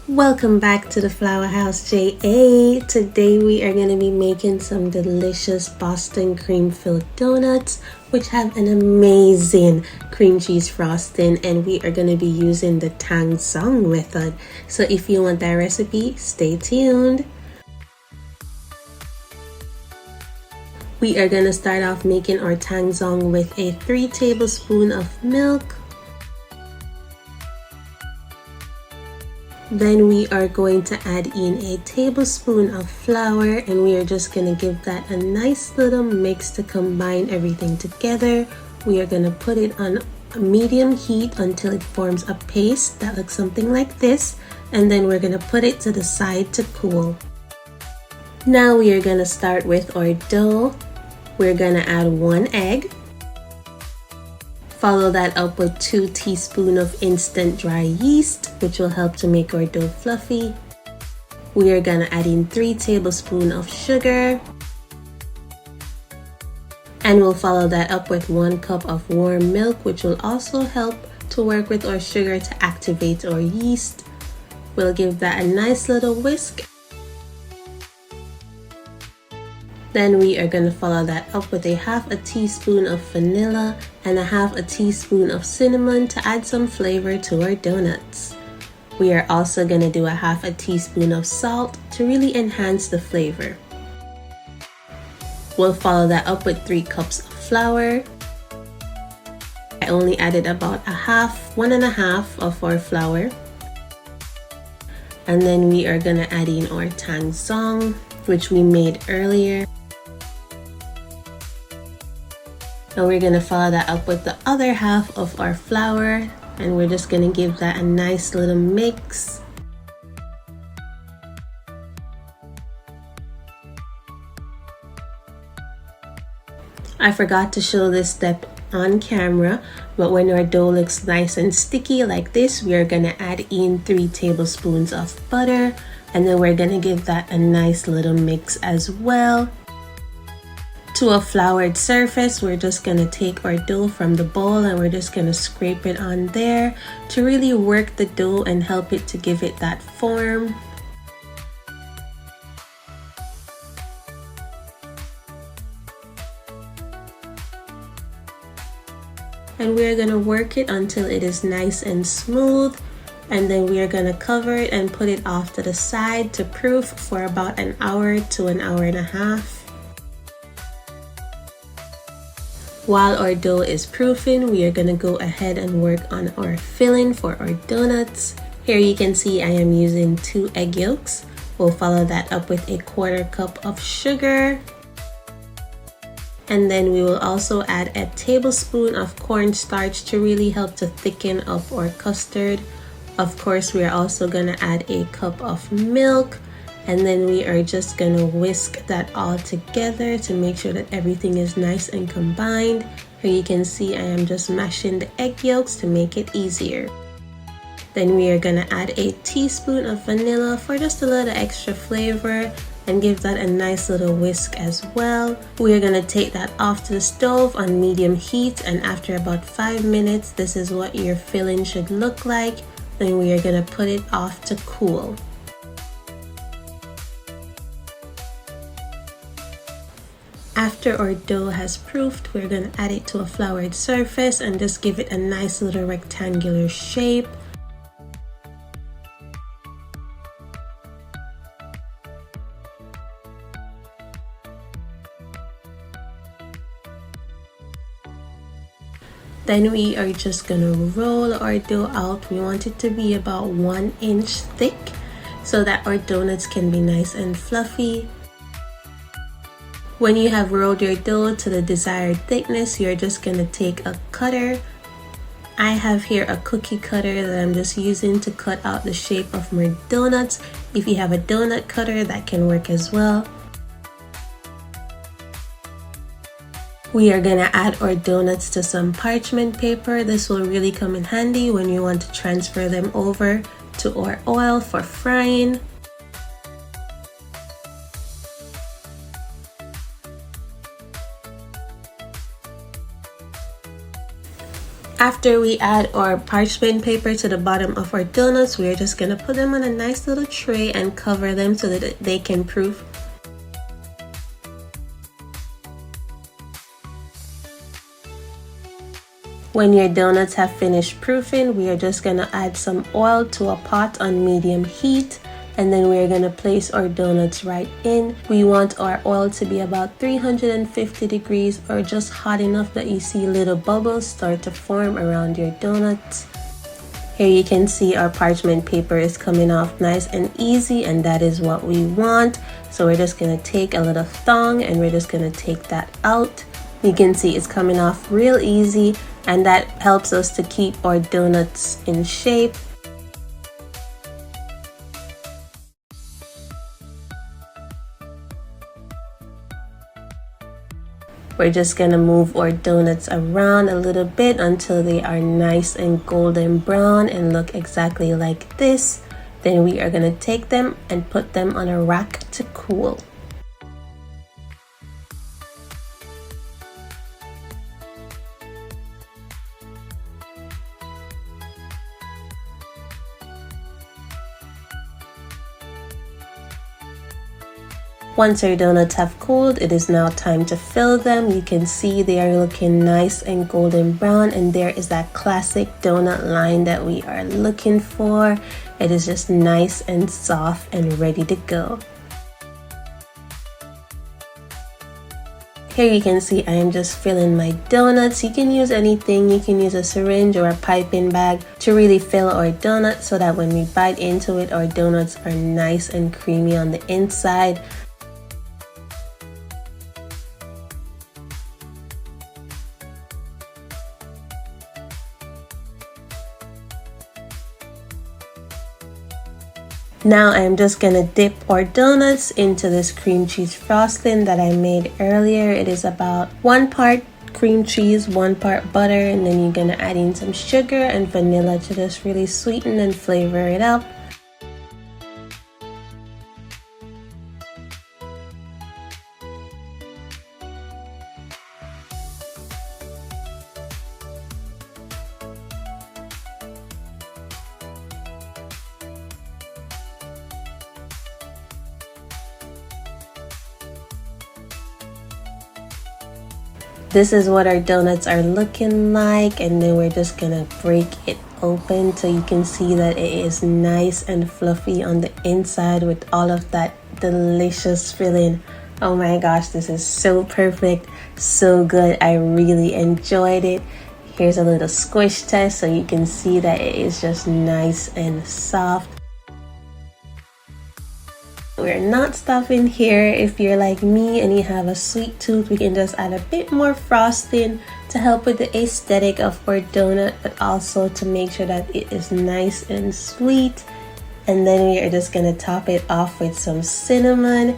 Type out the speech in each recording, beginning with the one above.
Welcome back to the Flower House JA. Today we are going to be making some delicious Boston cream filled donuts which have an amazing cream cheese frosting, and we are going to be using the Tangzhong method. So if you want that recipe, stay tuned. We are going to start off making our Tangzhong with a 3 tablespoons of milk. Then we are going to add in a tablespoon of flour, and we are just going to give that a nice little mix to combine everything together. We are going to put it on a medium heat until it forms a paste that looks something like this, and then we're going to put it to the side to cool. Now we are going to start with our dough. We're going to add 1 egg. Follow that up with 2 teaspoons of instant dry yeast, which will help to make our dough fluffy. We are going to add in 3 tablespoons of sugar. And we'll follow that up with 1 cup of warm milk, which will also help to work with our sugar to activate our yeast. We'll give that a nice little whisk. Then we are going to follow that up with a half a teaspoon of vanilla and a half a teaspoon of cinnamon to add some flavor to our donuts. We are also going to do a half a teaspoon of salt to really enhance the flavor. We'll follow that up with 3 cups of flour. I only added about one and a half of our flour. And then we are going to add in our Tangzhong, which we made earlier. And we're going to follow that up with the other half of our flour, and we're just going to give that a nice little mix. I forgot to show this step on camera, but when our dough looks nice and sticky like this, we are going to add in 3 tablespoons of butter, and then we're going to give that a nice little mix as well. To a floured surface, we're just going to take our dough from the bowl and we're just going to scrape it on there to really work the dough and help it to give it that form. And we're going to work it until it is nice and smooth, and then we are going to cover it and put it off to the side to proof for about an hour to an hour and a half. While our dough is proofing, we are going to go ahead and work on our filling for our donuts. Here you can see I am using 2 egg yolks. We'll follow that up with a 1/4 cup of sugar. And then we will also add a tablespoon of cornstarch to really help to thicken up our custard. Of course, we are also going to add a cup of milk. And then we are just going to whisk that all together to make sure that everything is nice and combined. Here you can see I am just mashing the egg yolks to make it easier. Then we are going to add a teaspoon of vanilla for just a little extra flavor and give that a nice little whisk as well. We are going to take that off to the stove on medium heat, and after about 5 minutes, this is what your filling should look like. Then we are going to put it off to cool. After our dough has proofed, we're going to add it to a floured surface and just give it a nice little rectangular shape. Then we are just going to roll our dough out. We want it to be about 1 inch thick so that our donuts can be nice and fluffy. When you have rolled your dough to the desired thickness, you're just going to take a cutter. I have here a cookie cutter that I'm just using to cut out the shape of my donuts. If you have a donut cutter, that can work as well. We are going to add our donuts to some parchment paper. This will really come in handy when you want to transfer them over to our oil for frying. After we add our parchment paper to the bottom of our donuts, we're just gonna put them on a nice little tray and cover them so that they can proof. When your donuts have finished proofing, we are just gonna add some oil to a pot on medium heat, and then we're gonna place our donuts right in. We want our oil to be about 350 degrees or just hot enough that you see little bubbles start to form around your donuts. Here you can see our parchment paper is coming off nice and easy, and that is what we want. So we're just gonna take a little thong and we're just gonna take that out. You can see it's coming off real easy, and that helps us to keep our donuts in shape. We're just gonna move our donuts around a little bit until they are nice and golden brown and look exactly like this. Then we are gonna take them and put them on a rack to cool. Once our donuts have cooled, it is now time to fill them. You can see they are looking nice and golden brown, and there is that classic donut line that we are looking for. It is just nice and soft and ready to go. Here you can see I am just filling my donuts. You can use anything. You can use a syringe or a piping bag to really fill our donut so that when we bite into it, our donuts are nice and creamy on the inside. Now I'm just gonna dip our donuts into this cream cheese frosting that I made earlier. It is about 1 part cream cheese, 1 part butter, and then you're gonna add in some sugar and vanilla to just really sweeten and flavor it up. This is what our donuts are looking like, and then we're just gonna break it open so you can see that it is nice and fluffy on the inside with all of that delicious filling. Oh my gosh, this is so perfect, so good. I really enjoyed it. Here's a little squish test so you can see that it is just nice and soft. We're not stopping here. If you're like me and you have a sweet tooth, we can just add a bit more frosting to help with the aesthetic of our donut, but also to make sure that it is nice and sweet. And then we are just gonna top it off with some cinnamon.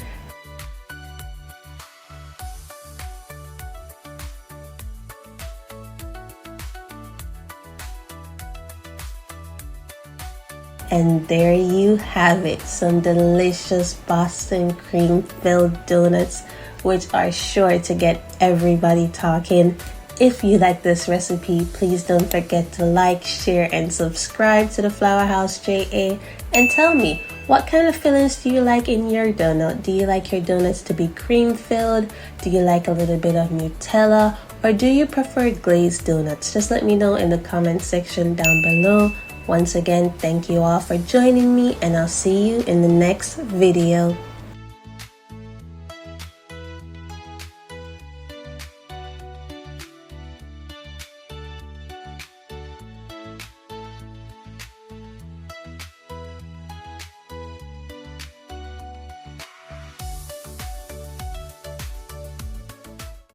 And there you have it, some delicious Boston cream filled donuts, which are sure to get everybody talking. If you like this recipe, please don't forget to like, share, and subscribe to the Flour House JA. And tell me, what kind of fillings do you like in your donut? Do you like your donuts to be cream filled? Do you like a little bit of Nutella? Or do you prefer glazed donuts? Just let me know in the comment section down below. Once again, thank you all for joining me, and I'll see you in the next video.